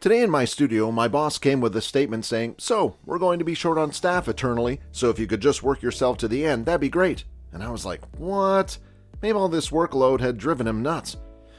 Today in my studio, my boss came with a statement saying, "So, we're going to be short on staff eternally, so if you could just work yourself to the end, that'd be great." And I was like, what? Maybe all this workload had driven him nuts.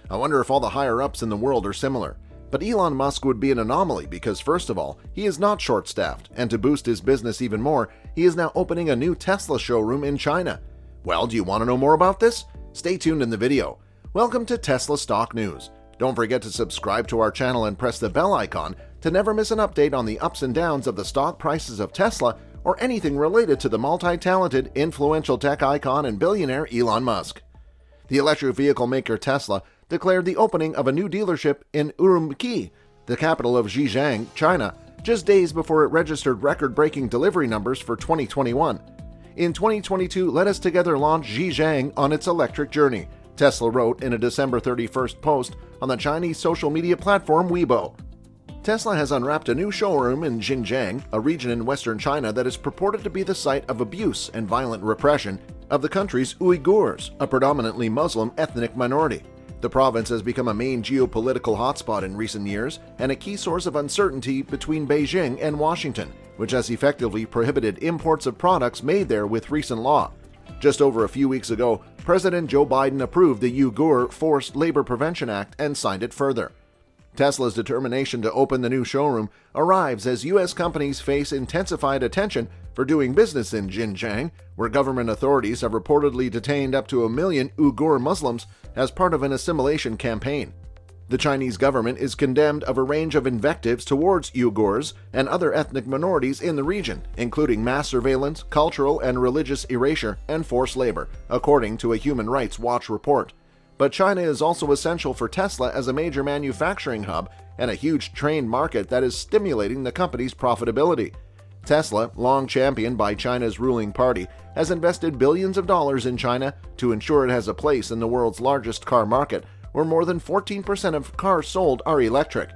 I wonder if all the higher-ups in the world are similar. But Elon Musk would be an anomaly because, first of all, he is not short-staffed, and to boost his business even more, he is now opening a new Tesla showroom in China. Well, do you want to know more about this? Stay tuned in the video. Welcome to Tesla Stock News. Don't forget to subscribe to our channel and press the bell icon to never miss an update on the ups and downs of the stock prices of Tesla or anything related to the multi-talented, influential tech icon and billionaire Elon Musk. The electric vehicle maker Tesla declared the opening of a new dealership in Urumqi, the capital of Zhejiang, China, just days before it registered record-breaking delivery numbers for 2021. In 2022, let us together launch Zhejiang on its electric journey, Tesla wrote in a December 31st post on the Chinese social media platform Weibo. Tesla has unwrapped a new showroom in Xinjiang, a region in western China that is purported to be the site of abuse and violent repression of the country's Uyghurs, a predominantly Muslim ethnic minority. The province has become a main geopolitical hotspot in recent years and a key source of uncertainty between Beijing and Washington, which has effectively prohibited imports of products made there with recent law. Just over a few weeks ago, President Joe Biden approved the Uyghur Forced Labor Prevention Act and signed it further. Tesla's determination to open the new showroom arrives as U.S. companies face intensified attention for doing business in Xinjiang, where government authorities have reportedly detained up to 1 million Uyghur Muslims as part of an assimilation campaign. The Chinese government is condemned of a range of invectives towards Uyghurs and other ethnic minorities in the region, including mass surveillance, cultural and religious erasure, and forced labor, according to a Human Rights Watch report. But China is also essential for Tesla as a major manufacturing hub and a huge trade market that is stimulating the company's profitability. Tesla, long championed by China's ruling party, has invested billions of dollars in China to ensure it has a place in the world's largest car market, where more than 14% of cars sold are electric.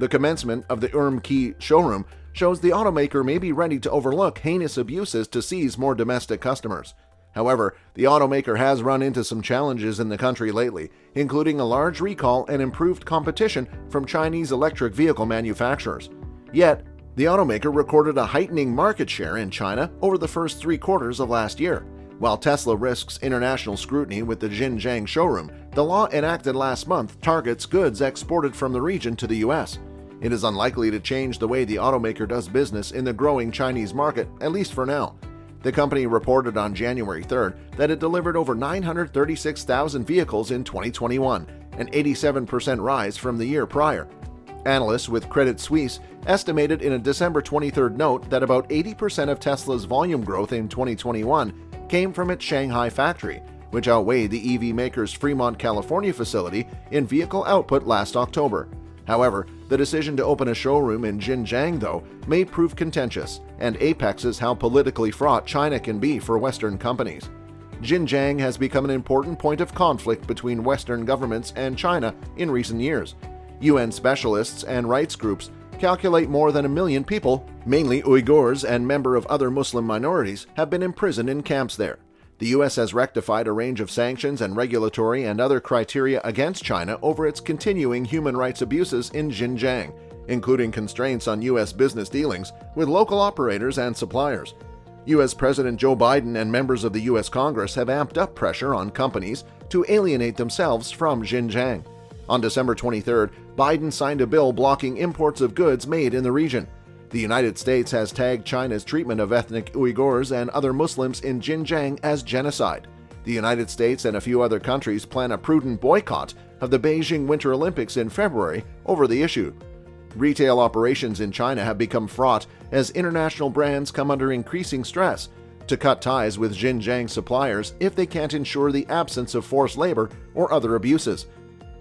The commencement of the Urumqi showroom shows the automaker may be ready to overlook heinous abuses to seize more domestic customers. However, the automaker has run into some challenges in the country lately, including a large recall and improved competition from Chinese electric vehicle manufacturers. Yet, the automaker recorded a heightening market share in China over the first 3 quarters of last year. While Tesla risks international scrutiny with the Xinjiang showroom, the law enacted last month targets goods exported from the region to the U.S. It is unlikely to change the way the automaker does business in the growing Chinese market, at least for now. The company reported on January 3rd that it delivered over 936,000 vehicles in 2021, an 87% rise from the year prior. Analysts with Credit Suisse estimated in a December 23rd note that about 80% of Tesla's volume growth in 2021 came from its Shanghai factory, which outweighed the EV maker's Fremont, California facility in vehicle output last October. However, the decision to open a showroom in Xinjiang, though, may prove contentious and apexes how politically fraught China can be for Western companies. Xinjiang has become an important point of conflict between Western governments and China in recent years. UN specialists and rights groups calculate more than 1 million people, mainly Uyghurs and members of other Muslim minorities, have been imprisoned in camps there. The U.S. has rectified a range of sanctions and regulatory and other criteria against China over its continuing human rights abuses in Xinjiang, including constraints on U.S. business dealings with local operators and suppliers. U.S. President Joe Biden and members of the U.S. Congress have amped up pressure on companies to alienate themselves from Xinjiang. On December 23rd, Biden signed a bill blocking imports of goods made in the region. The United States has tagged China's treatment of ethnic Uyghurs and other Muslims in Xinjiang as genocide. The United States and a few other countries plan a prudent boycott of the Beijing Winter Olympics in February over the issue. Retail operations in China have become fraught as international brands come under increasing stress to cut ties with Xinjiang suppliers if they can't ensure the absence of forced labor or other abuses.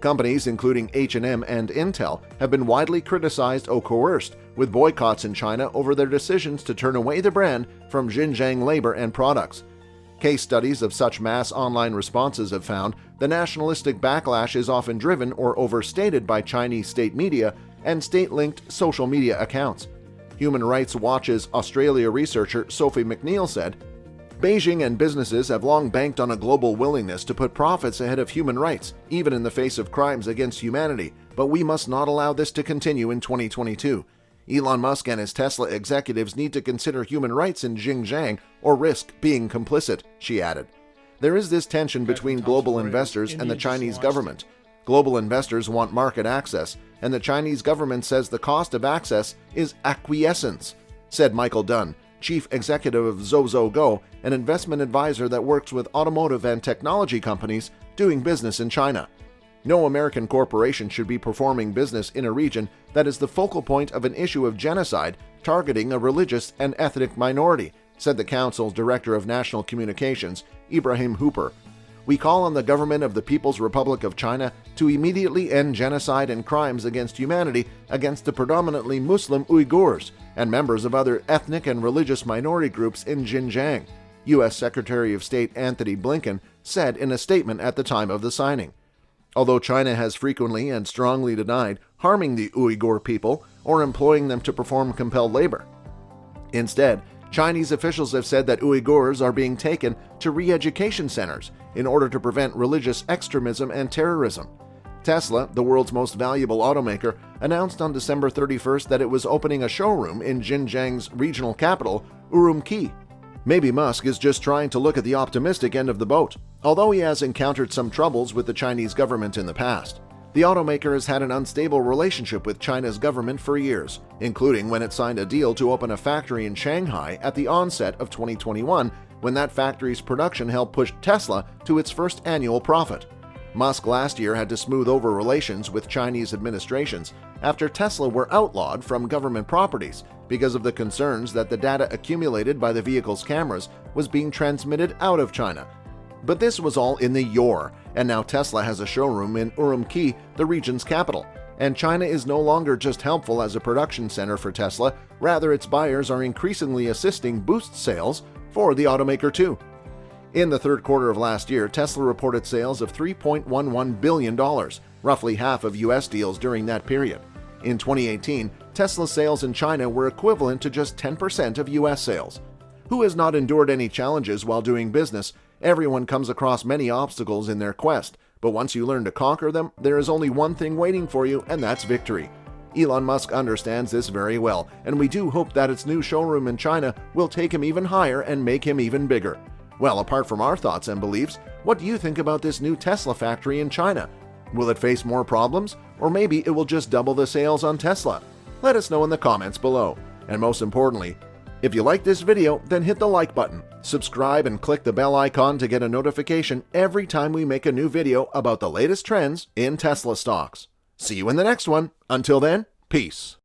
Companies including H&M and Intel have been widely criticized or coerced with boycotts in China over their decisions to turn away the brand from Xinjiang labor and products. Case studies of such mass online responses have found the nationalistic backlash is often driven or overstated by Chinese state media and state-linked social media accounts. Human Rights Watch's Australia researcher Sophie McNeil said, Beijing and businesses have long banked on a global willingness to put profits ahead of human rights, even in the face of crimes against humanity, but we must not allow this to continue in 2022. Elon Musk and his Tesla executives need to consider human rights in Xinjiang or risk being complicit, she added. There is this tension between global investors and the Chinese government. Global investors want market access, and the Chinese government says the cost of access is acquiescence, said Michael Dunn, chief executive of ZhouZhouGo, an investment advisor that works with automotive and technology companies doing business in China. No American corporation should be performing business in a region that is the focal point of an issue of genocide targeting a religious and ethnic minority, said the Council's Director of National Communications, Ibrahim Hooper. We call on the government of the People's Republic of China to immediately end genocide and crimes against humanity against the predominantly Muslim Uyghurs and members of other ethnic and religious minority groups in Xinjiang, U.S. Secretary of State Anthony Blinken said in a statement at the time of the signing. Although China has frequently and strongly denied harming the Uyghur people or employing them to perform compelled labor. Instead, Chinese officials have said that Uyghurs are being taken to re-education centers in order to prevent religious extremism and terrorism. Tesla, the world's most valuable automaker, announced on December 31st that it was opening a showroom in Xinjiang's regional capital, Urumqi. Maybe Musk is just trying to look at the optimistic end of the boat, although he has encountered some troubles with the Chinese government in the past. The automaker has had an unstable relationship with China's government for years, including when it signed a deal to open a factory in Shanghai at the onset of 2021, when that factory's production helped push Tesla to its first annual profit. Musk last year had to smooth over relations with Chinese administrations after Tesla were outlawed from government properties because of the concerns that the data accumulated by the vehicle's cameras was being transmitted out of China. But this was all in the yore, and now Tesla has a showroom in Urumqi, the region's capital, and China is no longer just helpful as a production center for Tesla, rather its buyers are increasingly assisting boost sales for the automaker too. In the third quarter of last year, Tesla reported sales of $3.11 billion, roughly half of U.S. deals during that period. In 2018, Tesla's sales in China were equivalent to just 10% of U.S. sales. Who has not endured any challenges while doing business? Everyone comes across many obstacles in their quest, but once you learn to conquer them, there is only one thing waiting for you, and that's victory. Elon Musk understands this very well, and we do hope that its new showroom in China will take him even higher and make him even bigger. Well, apart from our thoughts and beliefs, what do you think about this new Tesla factory in China? Will it face more problems, or maybe it will just double the sales on Tesla? Let us know in the comments below. And most importantly, if you like this video, then hit the like button, subscribe, and click the bell icon to get a notification every time we make a new video about the latest trends in Tesla stocks. See you in the next one. Until then, peace.